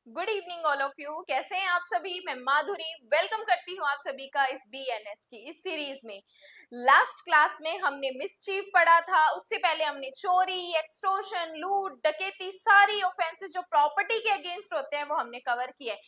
Good evening all of you. कैसे हैं आप सभी? मैं माधुरी वेलकम करती हूँ आप सभी का इस बीएनएस की इस सीरीज में। लास्ट क्लास में हमने मिसचीफ पढ़ा था, उससे पहले हमने चोरी, एक्सटॉर्शन, लूट, डकैती, सारी ऑफेंसेस जो प्रॉपर्टी के अगेंस्ट होते हैं वो हमने कवर किए।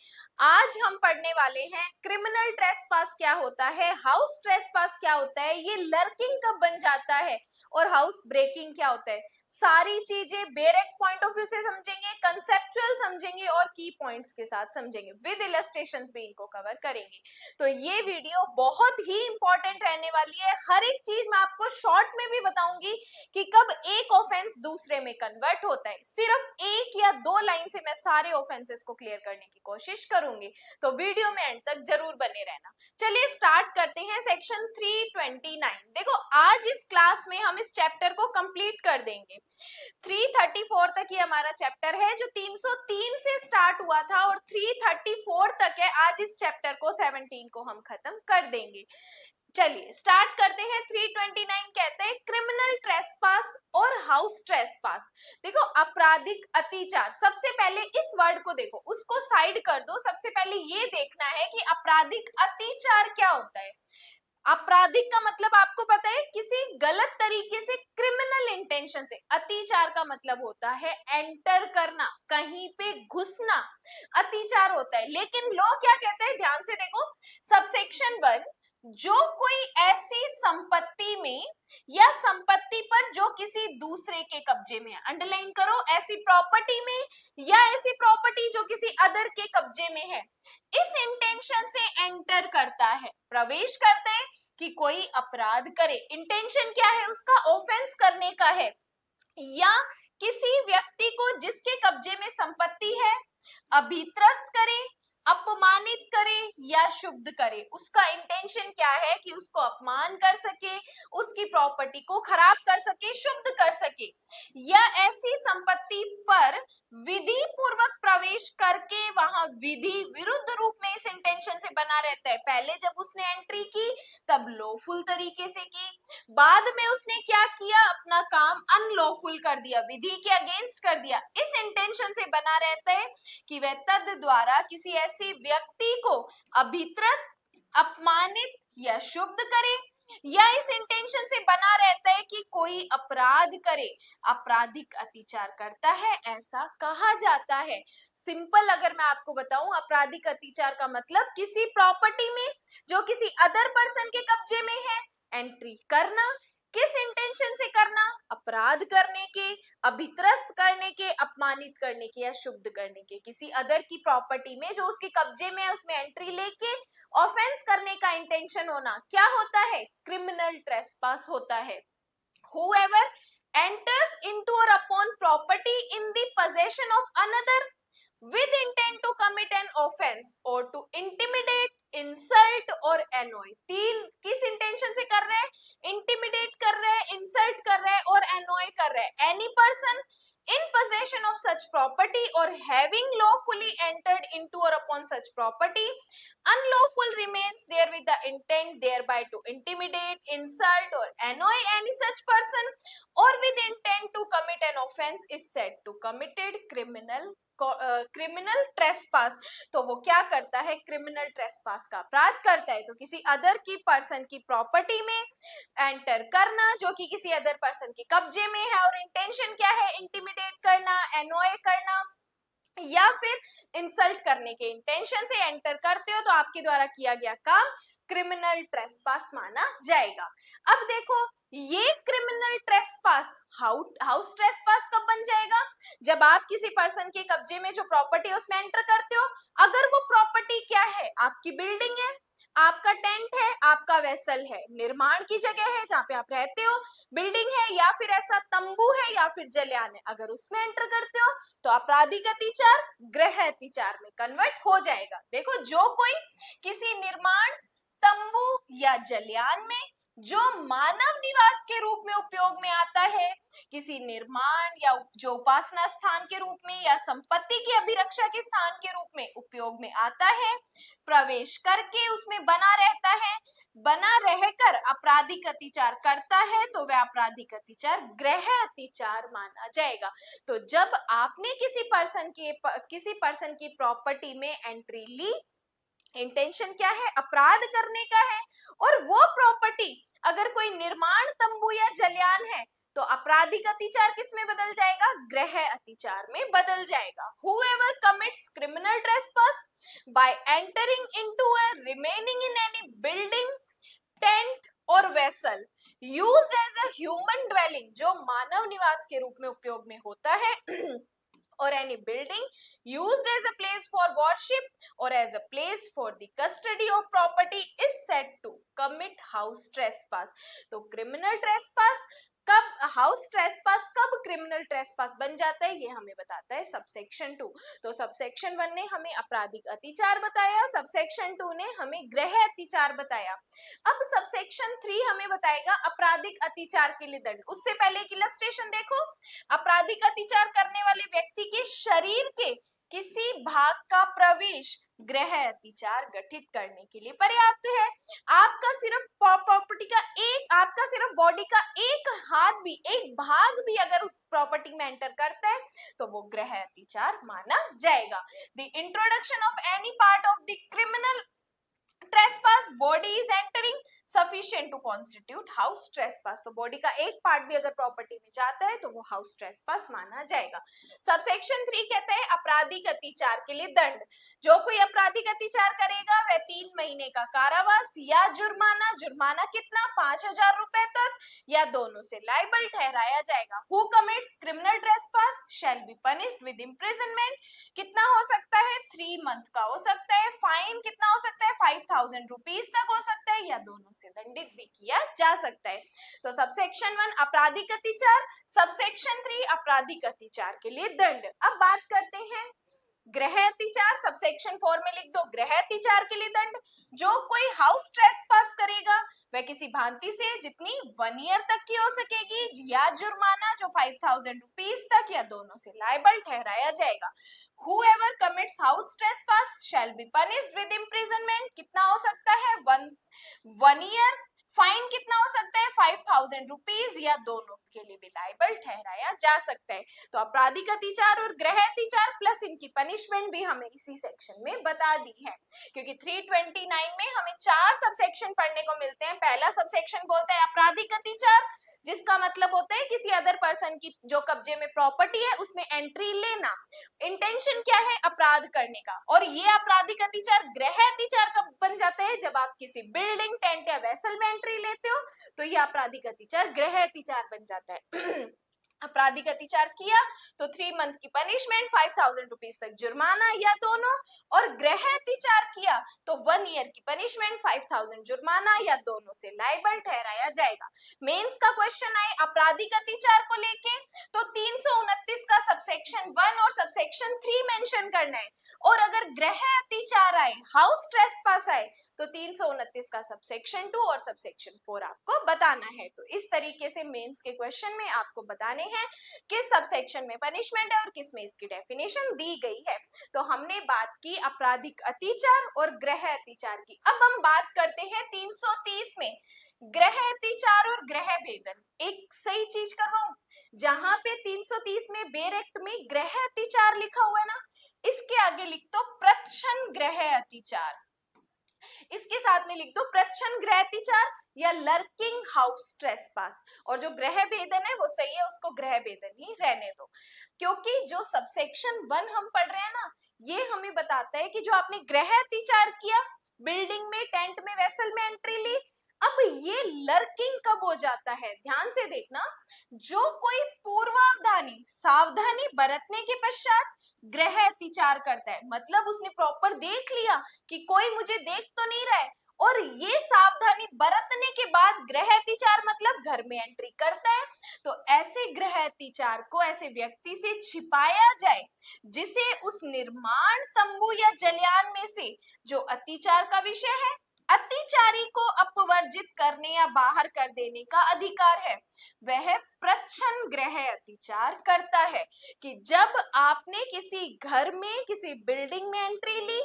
आज हम पढ़ने वाले हैं क्रिमिनल ट्रेसपास क्या होता है, हाउस ट्रेसपास क्या होता है, ये लर्किंग कब बन जाता है और हाउस ब्रेकिंग क्या होता है। सारी चीजें डायरेक्ट पॉइंट ऑफ व्यू से समझेंगे, कंसेप्चुअल समझेंगे और की पॉइंट्स के साथ समझेंगे, विद इलस्ट्रेशंस भी इनको कवर करेंगे। तो ये वीडियो बहुत ही इंपॉर्टेंट रहने वाली है। हर एक चीज मैं आपको शॉर्ट में भी बताऊंगी कि कब एक ऑफेंस दूसरे में कन्वर्ट होता है। सिर्फ एक या दो लाइन से मैं सारे ऑफेंसेस को क्लियर करने की कोशिश करूंगी, तो वीडियो में एंड तक जरूर बने रहना। चलिए स्टार्ट करते हैं सेक्शन 329। देखो आज इस क्लास में हम इस चैप्टर को कंप्लीट कर देंगे। 334 तक ये हमारा चैप्टर है जो 303 से स्टार्ट हुआ था और 334 तक है। आज इस चैप्टर को 17 को हम खत्म कर देंगे। चलिए स्टार्ट करते हैं। 329 कहते हैं क्रिमिनल ट्रेसपास और हाउस ट्रेसपास। देखो आपराधिक अत्याचार, सबसे पहले इस वर्ड को देखो, उसको साइड कर दो। सबसे पहले ये देखना है कि आपराधिक अत्याचार क्या होता है। आपराधिक का मतलब आपको पता है, किसी गलत तरीके से, क्रिमिनल इंटेंशन से। अत्याचार का मतलब होता है एंटर करना, कहीं पे घुसना, अत्याचार होता है। लेकिन लॉ क्या कहता है, ध्यान से देखो, सबसेक्शन 1, जो कोई ऐसी संपत्ति में या संपत्ति पर जो किसी दूसरे के कब्जे में है, अंडरलाइन करो, ऐसी प्रॉपर्टी में या ऐसी प्रॉपर्टी जो किसी अदर के कब्जे में है, इस इंटेंशन से एंटर करता है, प्रवेश करता है कि कोई अपराध करे। इंटेंशन क्या है उसका? ऑफेंस करने का है। या किसी व्यक्ति को जिसके कब्जे में संपत्ति है अभित्रस्त करे, अपमानित करे या शुद्ध करे। उसका इंटेंशन क्या है कि उसको अपमान कर सके, उसकी प्रॉपर्टी को खराब कर सके, शुद्ध कर सके। या ऐसी संपत्ति पर विधि पूर्वक प्रवेश करके वहां विधि विरुद्ध रूप में इस इंटेंशन से बना रहता है। पहले जब उसने एंट्री की तब लॉफुल तरीके से की, बाद में उसने क्या किया, अपना काम अनलॉफुल कर दिया, विधि के अगेंस्ट कर दिया। इस इंटेंशन से बना रहता है कि वह तद द्वारा किसी ऐसे व्यक्ति को अभित्रस्त, अपमानित या शुद्ध करे, या इस इंटेंशन से बना रहता है कि कोई अपराध करे, आपराधिक अत्याचार करता है, ऐसा कहा जाता है। सिंपल अगर मैं आपको बताऊं, आपराधिक अत्याचार का मतलब किसी प्रॉपर्टी में जो किसी अदर पर्सन के कब्जे में है एंट्री करना। किस इंटेंशन से करना? अपराध करने के, अभित्रस्त करने के, अपमानित करने के या शुद्ध करने के। किसी अदर की प्रॉपर्टी में जो उसके कब्जे में है उसमें एंट्री लेके ऑफेंस करने का इंटेंशन होना क्या होता है? क्रिमिनल ट्रेसपास होता है। Whoever enters into or upon property in the possession of another with intent to commit an offense or to intimidate, insult और annoy। तीन किस इंटेंशन से कर रहे हैं? इंटिमिडेट कर रहे हैं, इंसल्ट कर रहे हैं और annoy कर रहे हैं। Any person in possession of such property or having lawfully entered into or upon such property, unlawful remains there with the intent thereby to intimidate, insult or annoy any such person or with intent to commit an offense is said to committed criminal trespass. तो वो क्या करता है? Criminal trespass का अपराध करता है। तो किसी अदर की पर्सन की प्रॉपर्टी में एंटर करना जो कि किसी अदर पर्सन के कब्जे में है, और इंटेंशन क्या है? इंटिमिडेट करना, एनोय करना या फिर इंसल्ट करने के इंटेंशन से एंटर करते हो तो आपके द्वारा किया गया काम क्रिमिनल ट्रेसपास माना जाएगा। अब देखो, ये क्रिमिनल ट्रेसपास हाउस ट्रेसपास कब बन जाएगा? जब आप किसी पर्सन के कब्जे में जो प्रॉपर्टी है उसमें एंटर करते हो। अगर वो प्रॉपर्टी क्या है? आपकी बिल्डिंग है, आपका टेंट है, आपका वेसल है, निर्माण की जगह है जहाँ पे आप रहते हो, बिल्डिंग है, या फिर ऐसा तंबू है या फिर जलयान है, अगर उसमें एंटर करते हो तो आपराधिक अत्याचार गृह अत्याचार में कन्वर्ट हो जाएगा। देखो, जो कोई किसी निर्माण, तंबू या जलयान में जो मानव निवास के रूप में उपयोग में आता है, किसी निर्माण या जो उपासना स्थान के रूप में या संपत्ति की अभिरक्षा के स्थान के रूप में उपयोग में आता है, प्रवेश करके उसमें बना रहता है, बना रहकर आपराधिक अत्याचार करता है, तो वह आपराधिक अत्याचार गृह अत्याचार माना जाएगा। तो जब आपने किसी पर्सन की प्रॉपर्टी में एंट्री ली, इंटेंशन क्या है, अपराध करने का है, और वो प्रॉपर्टी अगर कोई निर्माण तंबू या जलयान है, तो आपराधिक अत्याचार किस में बदल जाएगा, गृह अत्याचार में बदल जाएगा। Whoever commits criminal trespass by entering into a remaining in any building, tent और vessel used as a human dwelling, जो मानव निवास के रूप में उपयोग में होता है, or any building used as a place for worship or as a place for the custody of property is said to commit house trespass। तो criminal trespass कब, हाउस ट्रेसपास कब क्रिमिनल ट्रेसपास बन जाता है, ये हमें बताता है सबसेक्शन 2। तो सबसेक्शन 1 ने हमें आपराधिक अत्याचार बताया, सबसेक्शन 2 ने हमें गृह अत्याचार बताया। अब सबसेक्शन 3 हमें बताएगा आपराधिक अत्याचार के लिए दंड। उससे पहले एक इलस्ट्रेशन देखो, आपराधिक अत्याचार करने वाले व्यक्ति के शरीर के किसी भाग का प्रवेश गृह अत्याचार गठित करने के लिए पर्याप्त है। आपका सिर्फ प्रॉपर्टी का आपका सिर्फ बॉडी का एक हाथ भी, एक भाग भी अगर उस प्रॉपर्टी में एंटर करता है, तो वो गृह अत्याचार माना जाएगा। The introduction of any part of the criminal trespass body is entering sufficient to constitute house trespass. तो बॉडी का एक पार्ट भी अगर प्रॉपर्टी में जाता है, तो वो हाउस ट्रेसपास माना जाएगा। सबसेक्शन 3 कहते हैं आपराधिक अत्याचार के लिए दंड। जो कोई आपराधिक अत्याचार करेगा वह 3 महीने का कारावास या जुर्माना, जुर्माना कितना, 5,000 रुपए तक, या दोनों से लायबल ठहराया जाएगा। Who commits criminal trespass shall be punished with imprisonment, कितना हो सकता है, 3 मंथ का हो सकता है, फाइन कितना हो सकता है, 5,000 रुपीज तक हो सकता है, या दोनों से दंडित भी किया जा सकता है। तो सबसेक्शन 1 आपराधिक अत्याचार, सबसेक्शन 3 आपराधिक अत्याचार के लिए दंड। अब बात करते हैं गृह अत्याचार। सबसेक्शन 4 में लिख दो गृह अत्याचार के लिए दंड। जो कोई हाउस ट्रेसपास करेगा वह किसी भांति से जितनी 1 ईयर तक की हो सकेगी, या जुर्माना जो 5,000 रुपीज तक, या दोनों से लायबल ठहराया जाएगा। Whoever commits house trespass shall be punished with imprisonment, कितना हो सकता है, 1 ईयर, फाइन कितना हो सकता है, 5,000 रुपीज, या दोनों के लिए भी लायबल ठहराया जा सकता है। तो आपराधिक अत्याचार और गृह अत्याचार प्लस इनकी पनिशमेंट भी हमें इसी सेक्शन में बता दी है, क्योंकि 329 में हमें 4 सबसेक्शन पढ़ने को मिलते हैं। पहला सबसेक्शन बोलता है आपराधिक अत्याचार, जिसका मतलब होता है किसी अदर पर्सन की जो कब्जे में प्रॉपर्टी है उसमें एंट्री लेना। इंटेंशन क्या है, अपराध करने का। और ये आपराधिक अत्याचार गृह अत्याचार कब बन जाता है, जब आप किसी बिल्डिंग, टेंट या वेसल में एंट्री लेते हो, तो ये आपराधिक अत्याचार गृह अत्याचार बन जाता है। आपराधिक अत्याचार किया तो 3 मंथ की पनिशमेंट, 5,000 रुपीज तक जुर्माना, या दोनों, और गृह अत्याचार किया तो 1 ईयर की पनिशमेंट, 5,000 जुर्माना, या दोनों से लायबल ठहराया जाएगा। मेंस का क्वेश्चन आए आपराधिक अत्याचार को लेके, तो 329 का सबसेक्शन 1 और सबसेक्शन 3 मेंशन करना है, और अगर गृह अत्याचार आए, हाउस ट्रेसपास आए, तो 329 का सबसेक्शन 2 और सबसेक्शन 4 आपको बताना है। तो इस तरीके से मेंस के क्वेश्चन में आपको बताने हैं किस सबसेक्शन में पनिशमेंट है और किस में इसकी डेफिनेशन दी गई है। तो हमने बात की आपराधिक अत्याचार और गृह अत्याचार की। अब हम बात करते हैं 330 में गृह अत्याचार और गृह भेदन। एक सही चीज करवाऊं, जहां पे 330 में बेर एक्ट में गृह अत्याचार लिखा हुआ है ना, इसके आगे लिख दो प्रच्छन्न गृह अत्याचार, इसके साथ में लिख दो प्रच्छन्न गृह अत्याचार या लर्किंग हाउस ट्रेसपास। और जो गृह भेदन है वो सही है, उसको गृह भेदन ही रहने दो, क्योंकि जो सबसेक्शन 1 हम पढ़ रहे हैं ना, ये हमें बताता है कि जो आपने गृह अत्याचार किया, बिल्डिंग में, टेंट में, वेसल में एंट्री ली, अब ये लर्किंग कब हो जाता है, ध्यान से देखना। जो कोई पूर्वावधानी, सावधानी बरतने के पश्चात गृह अत्याचार करता है, मतलब उसने प्रॉपर देख लिया कि कोई मुझे देख तो नहीं रहा है, और ये सावधानी बरतने के बाद गृह अत्याचार मतलब घर में एंट्री करता है, तो ऐसे गृह अत्याचार को ऐसे व्यक्ति से छिपाया जाए जिसे उस निर्माण तंबू या जलयान में से जो अत्याचार का विषय है अतिचारी को अपवर्जित करने या बाहर कर देने का अधिकार है। वह प्रच्छन्न गृह अतिचार करता है कि जब आपने किसी घर में, किसी बिल्डिंग में एंट्री ली,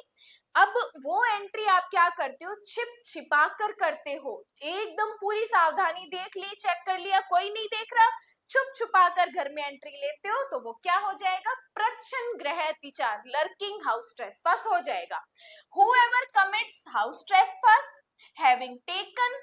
अब वो एंट्री आप क्या करते हो, छिप छिपा कर करते हो, एकदम पूरी सावधानी देख ली, चेक कर लिया, कोई नहीं देख रहा, छुप छुपा कर घर में एंट्री लेते हो, तो वो क्या हो जाएगा, प्रच्छन्न गृह अतिचार, लर्किंग हाउस ट्रेसपास हो जाएगा। Whoever commits house trespass, having taken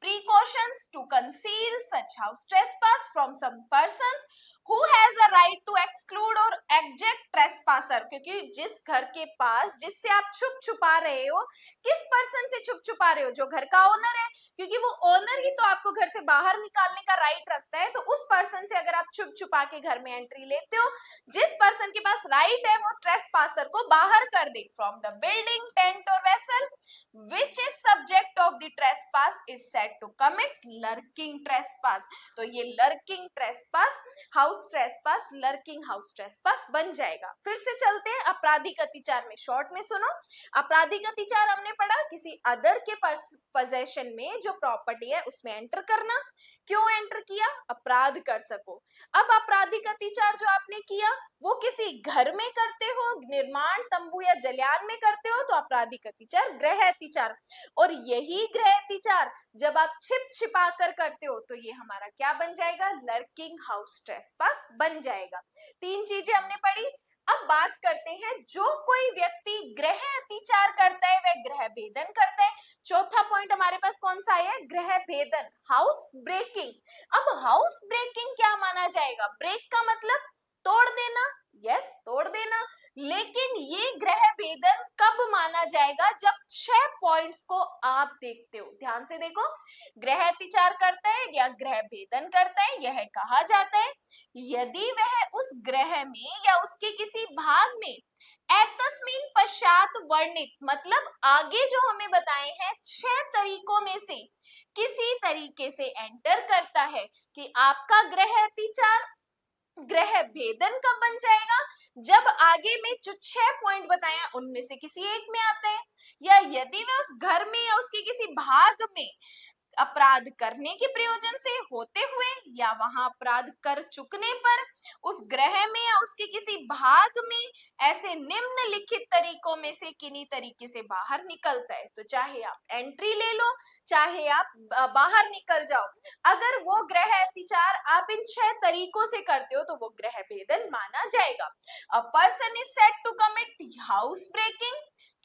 precautions to conceal such house trespass from some persons who has a right to exclude or eject trespasser, क्योंकि जिस घर के पास, जिससे आप छुप छुपा रहे हो, किस पर्सन से छुप छुपा रहे हो, जो घर का ओनर है, क्योंकि वो ओनर ही तो आपको घर से बाहर निकालने का राइट रखता है, तो उस पर्सन से अगर आप छुप छुपा के घर में एंट्री लेते हो, जिस पर्सन के पास राइट है वो ट्रेसपासर को बाहर कर they from the building, tent और vessel which is subject of the trespass is said to commit lurking trespass। तो ये lurking trespass, house trespass, lurking house trespass बन जाएगा। फिर से चलते हैं आपराधिक अतिचार में, शॉर्ट में सुनो। आपराधिक अतिचार हमने पढ़ा, किसी अदर के पोजेशन में जो प्रॉपर्टी है उसमें एंटर करना। क्यों एंटर किया, अपराध कर सको। अब आपराधिक अतिचार जो आपने किया वो किसी घर में करते हो, निर्माण तंबू या जलयान में करते हो, तो आपराधिक अतिचार गृह अतिचार। और यही गृह अतिचार जब आप छिप छिपा कर करते हो तो ये हमारा क्या बन जाएगा, लर्किंग हाउस ट्रेसपास बन जाएगा। 3 चीजें हमने पढ़ी। अब बात करते हैं, जो कोई व्यक्ति गृह अतिचार करता है वह गृह भेदन करता है। चौथा पॉइंट हमारे पास कौन सा है, गृह भेदन, हाउस ब्रेकिंग। अब हाउस ब्रेकिंग क्या माना जाएगा, ब्रेक का मतलब तोड़ देना, यस तोड़ देना, लेकिन ये गृह भेदन कब माना जाएगा, जब 6 पॉइंट्स को आप देखते हो। ध्यान से देखो, गृह अतिचार करता है या गृह भेदन करता है, यह कहा जाता है यदि वह उस गृह में या उसके किसी भाग में एतस्मिन पश्चात वर्णित, मतलब आगे जो हमें बताए हैं 6 तरीकों में से किसी तरीके से एंटर करता है, कि आपका गृह अतिचार गृह भेदन कब बन जाएगा, जब आगे में जो 6 पॉइंट बताए हैं उनमें से किसी एक में आते हैं, या यदि वह उस घर में या उसके किसी भाग में अपराध करने के प्रयोजन से होते हुए या वहां अपराध कर चुकने पर उस ग्रह में या उसके किसी भाग में ऐसे निम्नलिखित तरीकों में से किन्हीं तरीके से बाहर निकलता है। तो चाहे आप एंट्री ले लो, चाहे आप बाहर निकल जाओ, अगर वो गृह अतिचार आप इन 6 तरीकों से करते हो तो वो गृह भेदन माना जाएगा। A person is said to commit house breaking.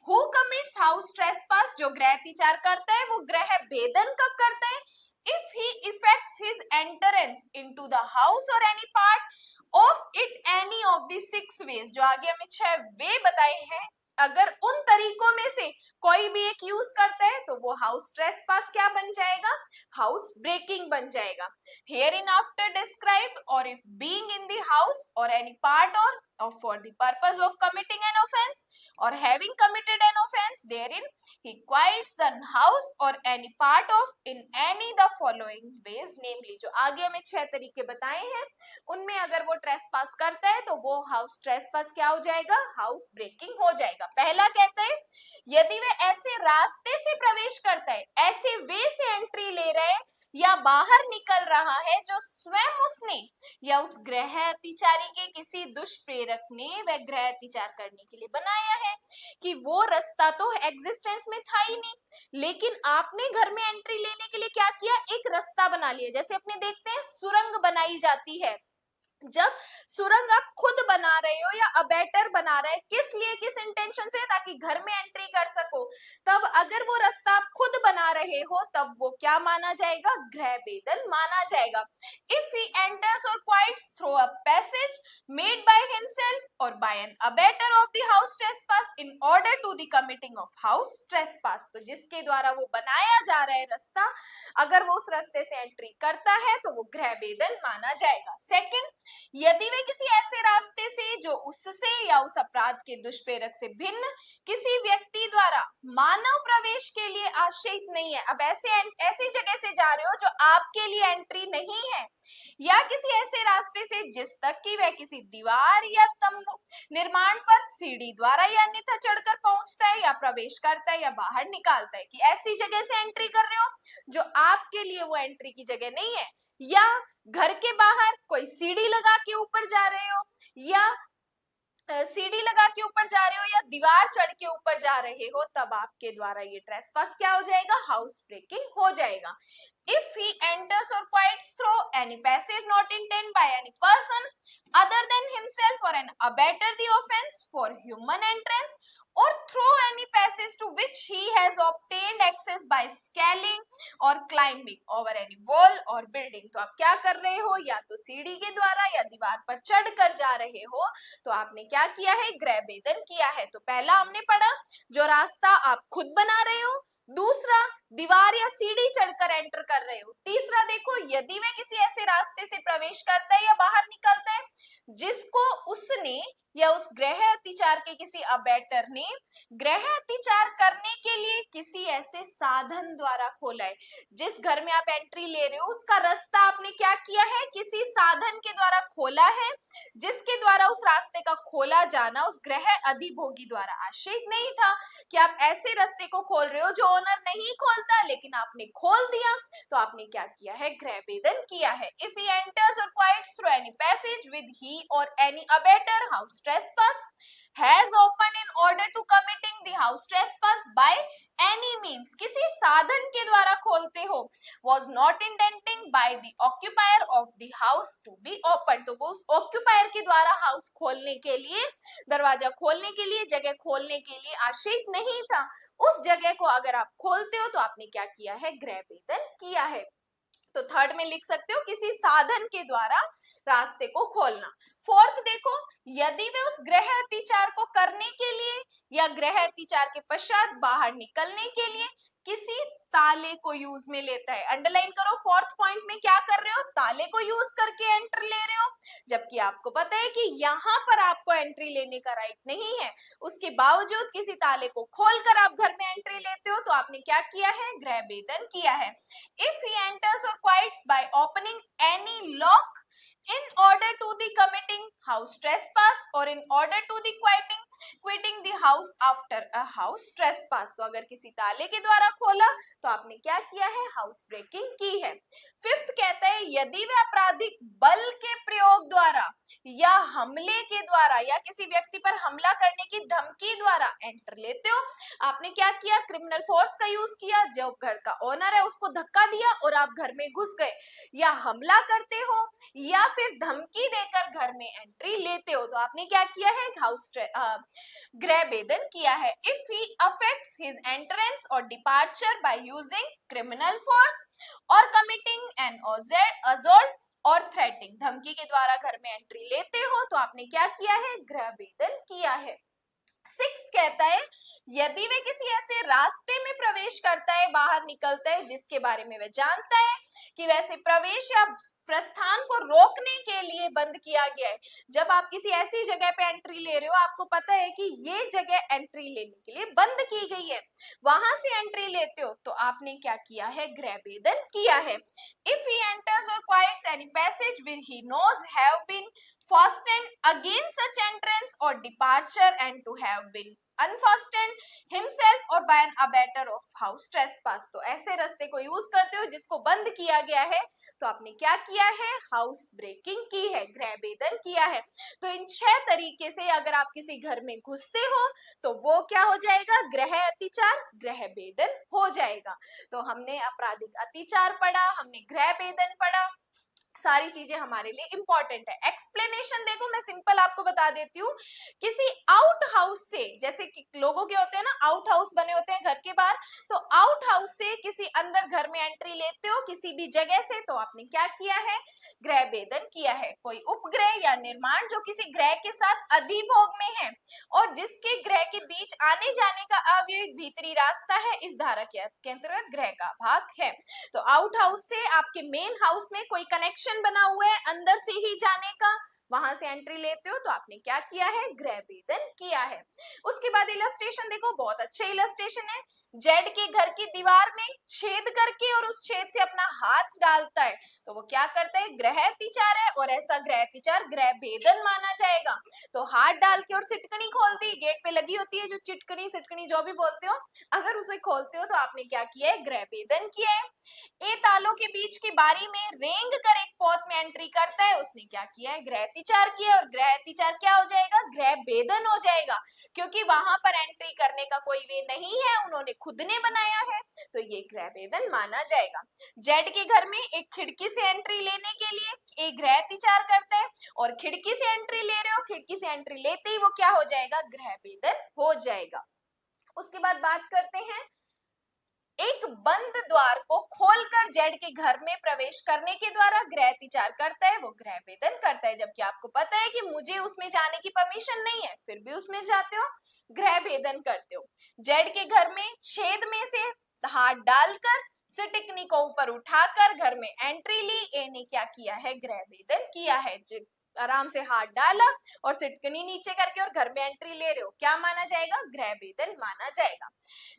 Who commits house trespass, जो गृह अतिचार करता है वो गृह भेदन कब करता है, if he effects his entrance into the house or any part of it any of the 6 ways, जो आगे हमें 6 वे बताए हैं, अगर उन तरीकों में से कोई भी एक यूज करता है तो वो हाउस ट्रेसपास क्या बन जाएगा, हाउस ब्रेकिंग बन जाएगा। Hereinafter described or if being in the house or any part or for the purpose of committing an offense or having committed an offense therein he quiets the house or any part of in any the following ways, namely जो आगे हमें 6 तरीके बताए हैं उनमें अगर वो trespass करता है तो वो हाउस ट्रेसपास क्या हो जाएगा, हाउस ब्रेकिंग हो जाएगा। पहला कहता है यदि वह ऐसे रास्ते से प्रवेश करता है, ऐसे वे से एंट्री ले रहे हैं या बाहर निकल रहा है जो स्वयं उसने या उस गृह अतिचारी के किसी दुष्प्रेरक ने वह गृह अतिचार करने के लिए बनाया है, कि वो रास्ता तो एग्जिस्टेंस में था ही नहीं, लेकिन आपने घर में एंट्री लेने के लिए क्या किया, एक रास्ता बना लिया। जैसे अपने देखते हैं सुरंग बनाई जाती है, जब सुरंग आप खुद बना रहे हो या अबेटर बना रहे हैं, किस लिए, किस इंटेंशन से, ताकि घर में एंट्री कर सको, तब अगर वो रास्ता आप खुद बना रहे हो तब वो क्या माना जाएगा, गृह भेदन माना जाएगा। If he enters or quits through a passage made by himself or by an abettor of the house trespass in order to the committing of house trespass, तो जिसके द्वारा वो बनाया जा रहा है रास्ता, अगर वो उस रास्ते से एंट्री करता है तो वो गृह भेदन माना जाएगा। सेकंड, यदि वे किसी ऐसे रास्ते से जो उससे या उस अपराध के दुष्प्रेरक से भिन्न किसी व्यक्ति द्वारा मानव प्रवेश के लिए आश्रयित नहीं है। अब ऐसी जगह से जा रहे हो जो आपके लिए एंट्री नहीं है, या किसी ऐसे रास्ते से जिस तक कि वह किसी दीवार या तंबू निर्माण पर सीढ़ी द्वारा या अन्यथा चढ़कर पहुंचता है या प्रवेश करता है या बाहर निकालता है, कि ऐसी जगह से एंट्री कर रहे हो जो आपके लिए वो एंट्री की जगह नहीं है, या घर के बाहर कोई सीढ़ी लगा के ऊपर जा रहे हो, या सीढ़ी लगा के ऊपर जा रहे हो, या दीवार चढ़ के ऊपर जा रहे हो, तब आपके द्वारा ये ट्रेसपास क्या हो जाएगा, हाउस ब्रेकिंग हो जाएगा। If he enters or quits through any passage not intended by any person other than himself or an abettor the offense for human entrance or through any passage to which he has obtained access by scaling or climbing over any wall or building। तो आप क्या कर रहे हो, या तो सीढ़ी के द्वारा या दीवार पर चढ़ कर जा रहे हो, तो आपने क्या किया है, गृह भेदन किया है। तो पहला हमने पढ़ा जो रास्ता आप खुद बना रहे हो, दूसरा दीवार या सीढ़ी चढ़कर एंटर कर रहे हो, तीसरा देखो यदि वे किसी ऐसे रास्ते से प्रवेश करता है या बाहर निकलता है जिसको उसने या उस गृह अतिचार के किसी अबेटर ने गृह अतिचार करने के लिए किसी ऐसे साधन द्वारा खोला है। जिस घर में आप एंट्री ले रहे हो उसका रास्ता आपने क्या किया है, किसी साधन के द्वारा खोला है, जिसके द्वारा उस रास्ते का खोला जाना उस गृह अधिभोगी द्वारा आश्रित नहीं था, कि आप ऐसे रास्ते को खोल रहे हो जो ओनर नहीं खोलता लेकिन आपने खोल दिया, तो आपने क्या किया है, गृह भेदन किया है। If he enters or quits through any passage with he or any abettor house trespass has opened in order to committing the house trespass by any means, किसी साधन के द्वारा खोलते हो, was not intending by the occupier of the house to be opened, तो वो उस occupier के द्वारा हाउस खोलने के लिए, दरवाजा खोलने के लिए, जगह खोलने के लिए आश्रित नहीं था। उस जगह को अगर आप खोलते हो तो आपने क्या किया है, गृह भेदन किया है। तो थर्ड में लिख सकते हो किसी साधन के द्वारा रास्ते को खोलना। फोर्थ देखो, यदि वे उस गृह अतिचार को करने के लिए या गृह अतिचार के पश्चात बाहर निकलने के लिए किसी ताले को यूज में लेता है। अंडरलाइन करो, फोर्थ पॉइंट में क्या कर रहे हो, ताले को यूज करके एंट्री ले रहे हो, जबकि आपको पता है कि यहाँ पर आपको एंट्री लेने का राइट नहीं है, उसके बावजूद किसी ताले को खोलकर आप घर में एंट्री लेते हो, तो आपने क्या किया है, गृह भेदन किया है। If he enters or quits by opening any lock in order to the committing house trespass or in order to the quitting the house after a house trespass, तो अगर किसी ताले के द्वारा खोला तो आपने क्या किया है, हाउस ब्रेकिंग की है। फिफ्थ कहता है यदि वे आपराधिक बल के प्रयोग द्वारा या हमले के द्वारा या किसी व्यक्ति पर हमला करने की धमकी द्वारा एंटर लेते हो, आपने क्या किया, क्रिमिनल फोर्स का यूज किया, जो घर का ओनर है उसको धक्का दिया और आप घर में घुस गए, या हमला करते हो या फिर धमकी देकर घर में एंट्री लेते हो, तो आपने क्या किया है, हाउस गृह भेदन किया है। If he affects his entrance or departure by using criminal force or committing an assault or threatening, धमकी के द्वारा घर में एंट्री लेते हो, तो आपने क्या किया है, गृह भेदन किया है। सिक्स्थ कहता है यदि वे किसी ऐसे रास्ते में प्रवेश करता है, बाहर निकलता है, जिसके बारे में वह जानता है कि वैसे प्रवेश या प्रस्थान को रोकने के लिए बंद किया गया है। जब आप किसी ऐसी जगह पे एंट्री ले रहे हो, आपको पता है कि ये जगह एंट्री लेने के लिए बंद की गई है, वहां से एंट्री लेते हो, तो आपने क्या किया है, गृह भेदन किया है। If he enters or quits any passage which he knows have been fastened against such entrance or departure and to have been unfastened himself or by an abettor of house trespass, तो ऐसे रास्ते को use करते हो जिसको बंद किया गया है, तो आपने क्या किया है, हाउस ब्रेकिंग की है, गृह भेदन किया है। तो इन 6 तरीके से अगर आप किसी घर में घुसते हो तो वो क्या हो जाएगा, गृह अतिचार, गृह भेदन हो जाएगा। तो हमने आपराधिक अतिचार पढ़ा, हमने गृह भेदन पढ़ा, सारी चीजें हमारे लिए इंपॉर्टेंट है। एक्सप्लेनेशन देखो, मैं सिंपल आपको बता देती हूँ, किसी आउट हाउस से, जैसे कि लोगों के होते हैं ना, आउट हाउस बने होते हैं घर के बाहर, तो आउट हाउस से किसी अंदर घर में एंट्री लेते हो किसी भी जगह से, तो आपने क्या किया है, गृह भेदन किया है। कोई उपग्रह या निर्माण जो किसी ग्रह के साथ अधिभोग में है और जिसके ग्रह के बीच आने जाने का अव्ययित भीतरी रास्ता है, इस धारा के अंतर्गत ग्रह का भाग है। तो आउट हाउस से आपके मेन हाउस में कोई कनेक्शन सेक्शन बना हुआ है अंदर से ही जाने का, वहां से एंट्री लेते हो तो आपने क्या किया है, गृह भेदन किया है। उसके बाद इलस्ट्रेशन देखो, बहुत अच्छा इलस्ट्रेशन है। जेड के घर की दीवार में छेद करके और उस छेद से अपना हाथ डालता है, तो वो क्या करता है, गृह अतिचार है, और ऐसा गृह अतिचार गृह भेदन माना जाएगा। तो हाथ डाल के और सिटकनी खोल दी, गेट पे लगी होती है जो चिटकनी सिटकनी जो भी बोलते हो, अगर उसे खोलते हो तो आपने क्या किया है, गृह भेदन किया है। ए तालों के बीच की बारी में रेंग कर एक पौध में एंट्री करता है, उसने क्या किया है, गृह अतिचार किया, और गृह अतिचार क्या हो जाएगा, गृह भेदन हो जाएगा, क्योंकि वहां पर एंट्री करने का कोई वे नहीं है, उन्होंने खुद ने बनाया है, तो ये गृह भेदन माना जाएगा। जेड के घर में एक खिड़की से एंट्री लेने के लिए एक गृह अतिचार करता है, और खिड़की से एंट्री ले रहे हो, खिड़की से एंट्री लेते ही वो क्या हो जाएगा, गृह भेदन हो जाएगा। उसके बाद बात करते हैं, एक बंद द्वार को खोलकर जेड के घर में प्रवेश करने के द्वारा गृह अतिचार करता है, वो गृह भेदन करता है, जबकि आपको पता है कि मुझे उसमें जाने की परमिशन नहीं है, फिर भी उसमें जाते हो, गृह भेदन करते हो। जेड के घर में छेद में से हाथ डालकर सिटकनी को ऊपर उठाकर घर में एंट्री ली, ए ने क्या किया है, गृह भेदन किया है। आराम से हाथ डाला और सिटकनी नीचे करके और घर में एंट्री ले रहे हो, क्या माना जाएगा, गृह भेदन माना जाएगा।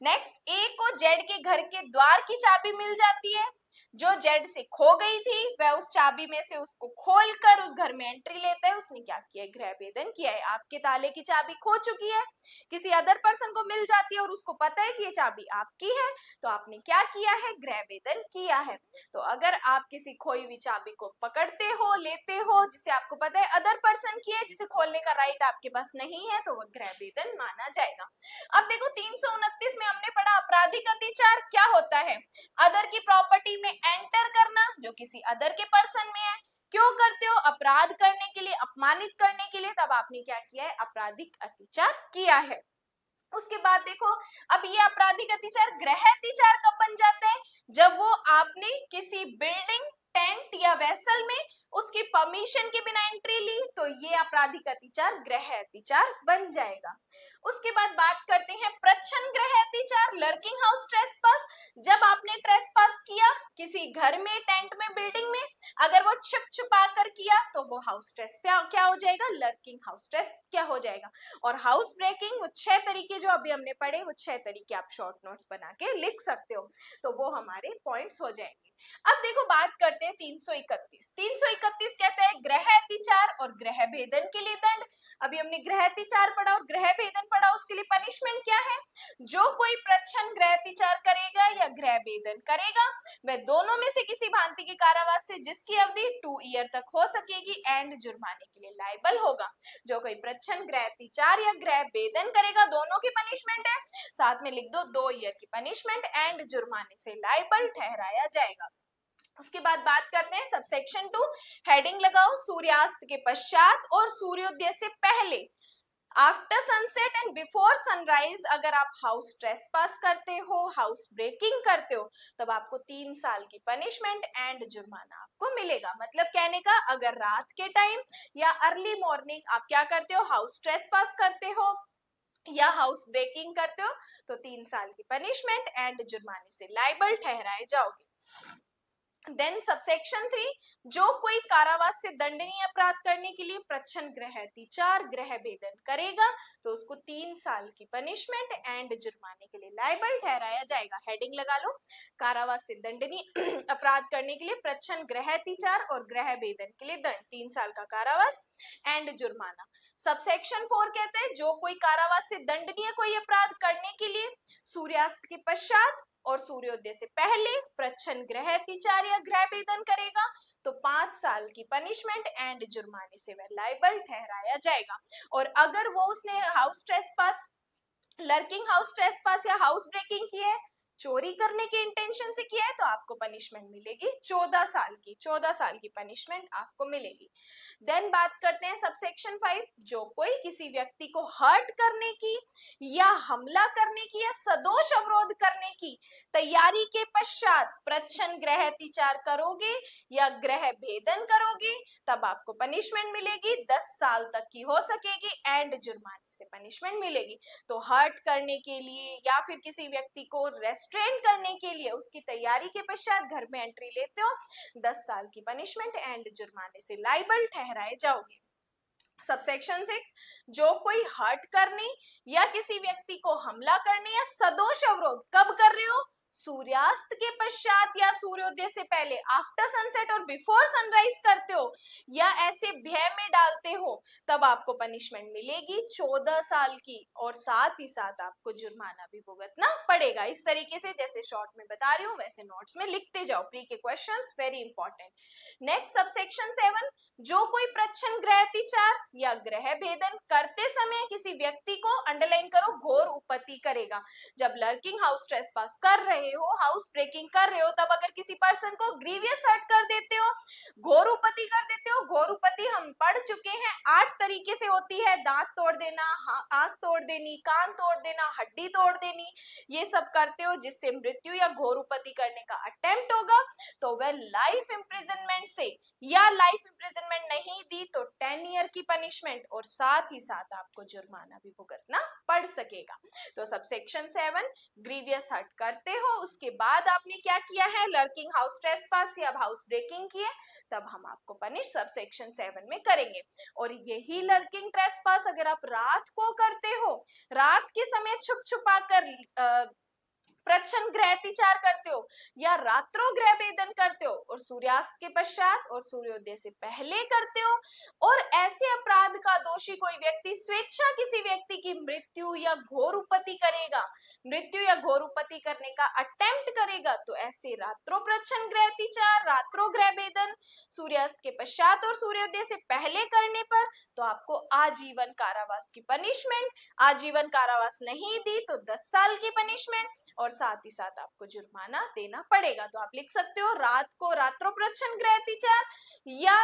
नेक्स्ट, ए को जेड के घर के द्वार की चाबी मिल जाती है, जो जेड से खो गई थी, वह उस चाबी में से उसको खोलकर उस घर में एंट्री लेता है, उसने क्या किया, गृह भेदन किया है। आपके ताले की चाबी खो चुकी है, किसी अदर पर्सन को मिल जाती है और उसको पता है कि ये चाबी आपकी है, तो आपने क्या किया है, गृह भेदन किया है। तो अगर आप किसी खोई हुई चाबी को पकड़ते हो, लेते हो, जिसे आपको पता है अदर पर्सन की है, जिसे खोलने का राइट आपके पास नहीं है, तो वह गृह भेदन माना जाएगा। अब देखो 329 में हमने पढ़ा आपराधिक अतिचार क्या होता है, अदर की प्रॉपर्टी में एंटर करना जो किसी अदर के पर्सन में है। क्यों करते हो, अपराध करने के लिए, अपमानित करने के लिए, तब आपने क्या किया है, आपराधिक अतिचार किया है। उसके बाद देखो, अब ये आपराधिक अतिचार गृह अतिचार कब बन जाता है, जब वो आपने किसी बिल्डिंग, टेंट या वेसल में उसकी परमिशन के बिना एंट्री ली, तो ये आपराधिक अतिचार गृह अतिचार बन जाएगा। उसके बाद बात करते हैं प्रच्छन्न गृह अतिचार, लर्किंग हाउस ट्रेसपास। जब आपने ट्रेसपास किया किसी घर में, टेंट में, बिल्डिंग में, अगर वो छिप छुपा कर किया तो वो हाउस ट्रेस क्या हो जाएगा, लर्किंग हाउस ट्रेस क्या हो जाएगा। और हाउस ब्रेकिंग, वो 6 तरीके जो अभी हमने पढ़े, वो 6 तरीके आप शॉर्ट नोट्स बना के लिख सकते हो, तो वो हमारे पॉइंट्स हो जाएंगे। अब देखो बात करते हैं 331। 331 कहता है गृह अतिचार और गृह भेदन के लिए दंड। अभी हमने गृह अतिचार पढ़ा और गृह भेदन पढ़ा, उसके लिए पनिशमेंट क्या है, जो कोई प्रच्छन्न गृह अतिचार करेगा या गृह भेदन करेगा, वह दोनों में से किसी भांति के कारावास से जिसकी अवधि 2 ईयर तक हो सकेगी एंड जुर्माने के लिए लायबल होगा। जो कोई प्रच्छन्न गृह अतिचार या गृह भेदन करेगा, दोनों की पनिशमेंट है, साथ में लिख दो 2 ईयर की पनिशमेंट एंड जुर्माने से लायबल ठहराया जाएगा। उसके बाद बात करते हैं सबसेक्शन 2, हेडिंग लगाओ, सूर्यास्त के पश्चात और सूर्योदय से पहले, after sunset and before sunrise, अगर आप हाउस ट्रेसपास करते हो, हाउस ब्रेकिंग करते हो, तब आपको 3 साल की पनिशमेंट एंड जुर्माना आपको मिलेगा। मतलब कहने का, अगर रात के टाइम या अर्ली मॉर्निंग आप क्या करते हो, हाउस ट्रेसपास करते हो या हाउस ब्रेकिंग करते हो, तो 3 साल की पनिशमेंट एंड जुर्माने से लायबल ठहराए जाओगे। देन सबसेक्शन 3, जो कोई कारावास से दंडनीय अपराध करने के लिए प्रच्छन्न गृह अतिचार, गृह भेदन करेगा, तो उसको 3 साल की पनिशमेंट एंड जुर्माने के लिए लायबल ठहराया जाएगा। हेडिंग लगा लो, कारावास से दंडनीय अपराध करने के लिए प्रच्छन्न गृह अतिचार और गृह भेदन के लिए दंड 3 साल का कारावास एंड जुर्माना। सबसेक्शन 4 कहते हैं, जो कोई कारावास से दंडनीय कोई अपराध करने के लिए सूर्यास्त के पश्चात और सूर्योदय से पहले प्रच्छन्न गृह अतिचार या गृह भेदन करेगा, तो 5 साल की पनिशमेंट एंड जुर्माने से वह लायबल ठहराया जाएगा। और अगर वो उसने house trespass, lurking house trespass या हाउस ब्रेकिंग की है, चोरी करने के इंटेंशन से किया है, तो आपको पनिशमेंट मिलेगी 14 साल की, 14 साल की पनिशमेंट आपको मिलेगी। देन बात करते हैं सबसेक्शन 5, जो कोई किसी व्यक्ति को हर्ट करने की या हमला करने की या सदोष अवरोध करने की तैयारी के पश्चात प्रच्छन्न गृह अतिचार करोगे या गृह भेदन करोगे, तब आपको पनिशमेंट मिलेगी 10 साल तक की हो सकेगी एंड जुर्माने से पनिशमेंट मिलेगी। तो हर्ट करने के लिए या फिर किसी व्यक्ति को रेस्ट्रेन करने के लिए उसकी तैयारी के पश्चात घर में एंट्री लेते हो, 10 साल की पनिशमेंट एंड जुर्माने से लायबल ठहराए जाओगे। सबसेक्शन 6, जो कोई हर्ट करने या किसी व्यक्ति को हमला करने या सदोष अवरोध कब कर रहे हो, सूर्यास्त के पश्चात या सूर्योदय से पहले, आफ्टर सनसेट और बिफोर सनराइज करते हो या ऐसे भय में डालते हो, तब आपको पनिशमेंट मिलेगी 14 साल की और साथ ही साथ आपको जुर्माना भी भुगतना पड़ेगा। इस तरीके से जैसे शॉर्ट में बता रही हूँ वैसे नोट्स में लिखते जाओ, प्री के questions very important. Next subsection 7, जो कोई प्रच्छन्न गृहतिचार या गृह भेदन करते समय किसी व्यक्ति को, अंडरलाइन करो, घोर उपपत्ति करेगा। जब लर्किंग हाउस ट्रेसपास कर रहे हो, हाउस ब्रेकिंग कर रहे हो, तब अगर किसी पर्सन को ग्रीवियस हर्ट कर देते हो, घोर उपपत्ति कर देते हो। घोर उपपत्ति हम पढ़ चुके हैं 8 तरीके से होती है, दांत तोड़ देना, आंख तोड़ देनी, कान तोड़ देना, हड्डी तोड़ देनी, ये सब करते हो जिससे मृत्यु या घोर उपपत्ति करने का अटेम्प्ट होगा तो वह लाइफ इंप्रिजनमेंट से, या लाइफ इंप्रिजनमेंट नहीं दी तो 10 ईयर की पनिशमेंट और साथ ही साथ आपको जुर्माना भी भुगतना पड़ सकेगा। तो सबसेक्शन 7, ग्रीवियस हर्ट करते हो, उसके बाद आपने क्या किया है, लर्किंग हाउस ट्रेसपास या हाउस ब्रेकिंग किए, तब हम आपको पनिश सबसेक्शन 7 में करेंगे। और यही लर्किंग ट्रेसपास अगर आप रात को करते हो, रात के समय छुप छुपा कर प्रच्छन्न गृहतिचार करते हो या रात्रों गृह भेदन करते हो और सूर्यास्त के पश्चात और सूर्योदय से पहले करते हो, और ऐसे अपराध का दोषी कोई व्यक्ति स्वेच्छा किसी व्यक्ति की मृत्यु या घोर उपपत्ति करेगा, मृत्यु या घोर उपपत्ति करने का अटेम्प्ट करेगा, तो ऐसे रात्रों प्रच्छन्न गृहतिचार, रात्रों गृह भेदन सूर्यास्त के पश्चात और सूर्योदय से पहले करने पर तो आपको आजीवन कारावास की पनिशमेंट, आजीवन कारावास नहीं दी तो 10 साल की पनिशमेंट और साथ ही साथ आपको जुर्माना देना पड़ेगा। तो आप लिख सकते हो रात को रात्रों प्रच्छन्न गृहतिचार या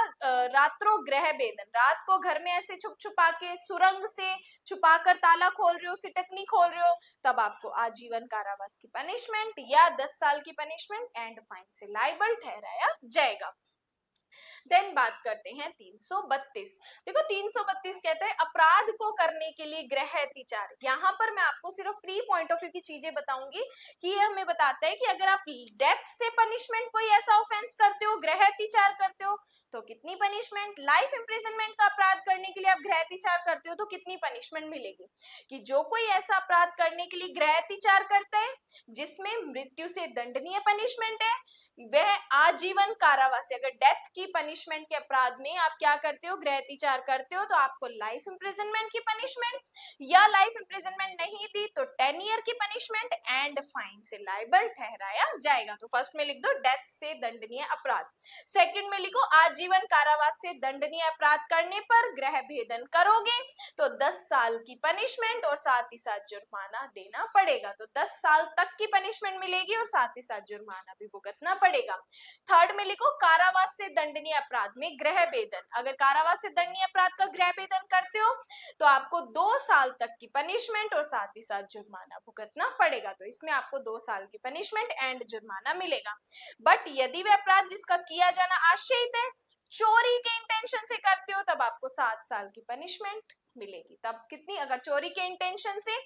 रात्रों गृह भेदन, रात को घर में ऐसे छुप छुपा के सुरंग से छुपा कर ताला खोल रहे हो, सिटकनी खोल रहे हो, तब आपको आजीवन कारावास की पनिशमेंट या 10 साल की पनिशमेंट एंड फाइन से लायबल ठहराया जाएगा। देन बात करते हैं 332। देखो 332 कहते हैं अपराध को करने के लिए गृहतिचार। यहाँ पर मैं आपको सिर्फ फ्री पॉइंट ऑफ व्यू की चीजें बताऊंगी कि ये हमें बताता है कि अगर आप डेथ से पनिशमेंट कोई ऐसा ऑफेंस करते हो, गृहतिचार करते हो, तो कितनी पनिशमेंट, लाइफ इंप्रिजनमेंट का अपराध करने के लिए आप गृहतिचार करते हो तो कितनी पनिशमेंट मिलेगी। कि जो कोई ऐसा अपराध करने के लिए गृहतिचार करता है जिसमें मृत्यु से दंडनीय पनिशमेंट है, वह आजीवन कारावास, अगर डेथ की पनिशमेंट के अपराध में आप क्या करते हो, गृहतिचार करते हो, तो आपको लाइफ इंप्रिजनमेंट की पनिशमेंट या लाइफ इंप्रिजनमेंट नहीं दी तो 10 ईयर की पनिशमेंट एंड फाइन से लायबल ठहराया जाएगा। तो फर्स्ट में लिख दो डेथ से दंडनीय अपराध, सेकंड में लिखो आजीवन कारावास से दंडनीय अपराध करने पर गृह भेदन करोगे तो 10 साल की पनिशमेंट और साथ ही साथ जुर्माना देना पड़ेगा। तो 10 साल तक की पनिशमेंट मिलेगी और साथ ही साथ जुर्माना भी भुगतना पड़ेगा। थर्ड में लिखो कारावास से दंडनीय अपराध में गृह भेदन, अगर कारावास से दंडनीय अपराध का गृह भेदन करते हो तो आपको 2 साल तक की पनिशमेंट और साथ ही साथ जुर्माना भुगतना पड़ेगा। तो इसमें आपको 2 साल की पनिशमेंट एंड जुर्माना मिलेगा। बट यदि वह अपराध जिसका किया जाना आशयित है, चोरी के इंटेंशन से करते हो, तब आपको 7 साल की पनिशमेंट मिलेगी। तब कितनी, अगर चोरी के इंटेंशन से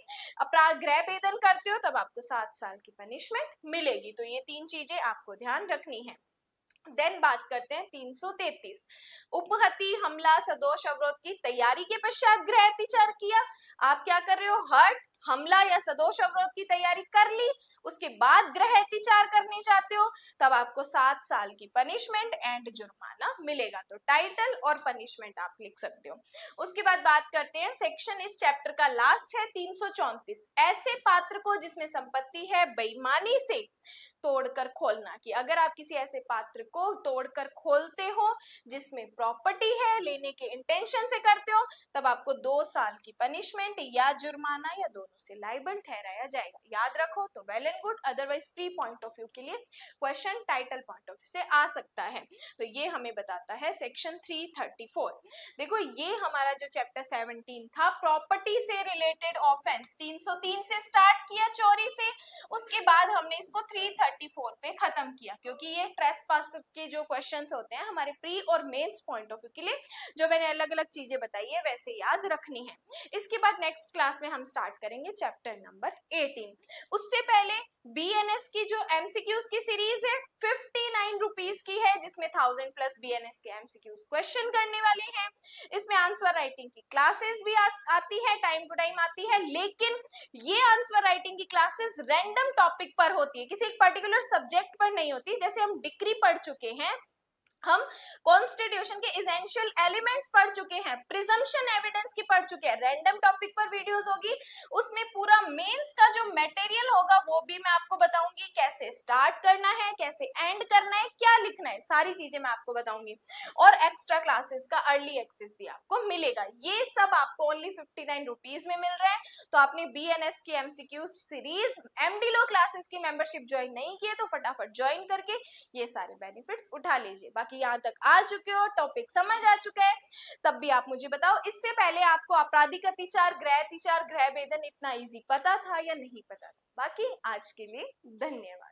अपराध गृह भेदन करते हो तब आपको 7 साल की पनिशमेंट मिलेगी। तो ये 3 चीजें आपको ध्यान रखनी है। देन बात करते हैं 333, उपहति, हमला, सदोष अवरोध की तैयारी के पश्चात गृहतिचार किया। आप क्या कर रहे हो, हर्ट, हमला या सदोष अवरोध की तैयारी कर ली, उसके बाद गृहतिचार करने जाते हो, तब आपको 7 साल की पनिशमेंट एंड जुर्माना मिलेगा। तो टाइटल और पनिशमेंट आप लिख सकते हो। उसके बाद बात करते हैं सेक्शन, इस चैप्टर का लास्ट है 334, ऐसे पात्र को जिसमें संपत्ति है बेईमानी से तोड़कर खोलना। कि अगर आप किसी ऐसे पात्र को तोड़कर खोलते हो जिसमें प्रॉपर्टी है, लेने के इंटेंशन से करते हो, तब आपको 2 साल की पनिशमेंट या जुर्माना या दोनों से लायबल ठहराया जाएगा। याद रखो तो well and good, otherwise pre point of view के लिए question title point of view से आ सकता है। तो ये हमें बताता है सेक्शन 334। देखो ये हमारा जो चैप्टर 17 था प्रॉपर्टी से रिलेटेड ऑफेंस, 303 से स्टार्ट किया चोरी से, उसके बाद हमने इसको 334 पे खत्म किया, क्योंकि ये ट्रेसपास के जो क्वेश्चंस होते हैं हमारे प्री और मेंस पॉइंट ऑफ व्यू के लिए जो मैंने अलग अलग चीजें बताई है वैसे याद रखनी है। इसके बाद नेक्स्ट क्लास में हम स्टार्ट करेंगे चैप्टर नंबर 18। उससे पहले बीएनएस की जो एमसीक्यूज की सीरीज है 59 रुपीज की है, जिसमें 1000 प्लस बीएनएस के एमसीक्यूज क्वेश्चन करने वाले हैं। इसमें आंसर राइटिंग की क्लासेस भी आती है, टाइम टू टाइम आती है, लेकिन ये आंसर राइटिंग की क्लासेस रैंडम टॉपिक पर होती है, किसी एक पर्टिकुलर सब्जेक्ट पर नहीं होती। जैसे हम डिग्री पढ़ चुके हैं, हम कॉन्स्टिट्यूशन के एसेंशियल एलिमेंट्स पढ़ चुके हैं, प्रिजम्पशन एविडेंस की पढ़ चुके हैं, रैंडम टॉपिक पर वीडियोस होगी, उसमें पूरा मेंस का जो मटेरियल होगा वो भी मैं आपको बताऊंगी, कैसे स्टार्ट करना है, कैसे एंड करना है, क्या लिखना है, सारी चीजें मैं आपको बताऊंगी। और एक्स्ट्रा क्लासेस का अर्ली एक्सेस भी आपको मिलेगा। ये सब आपको ओनली 59 रुपीज में मिल रहा है। तो आपने बीएनएस की एमसीक्यू सीरीज एमडीलो क्लासेस की मेंबरशिप ज्वाइन नहीं की है तो फटाफट ज्वाइन करके ये सारे बेनिफिट्स उठा लीजिए। बाकी यहाँ तक आ चुके हो, टॉपिक समझ आ चुका है, तब भी आप मुझे बताओ इससे पहले आपको आपराधिक अतिचार, गृह अतिचार, गृह वेदन इतना इजी पता था या नहीं पता था। बाकी आज के लिए धन्यवाद।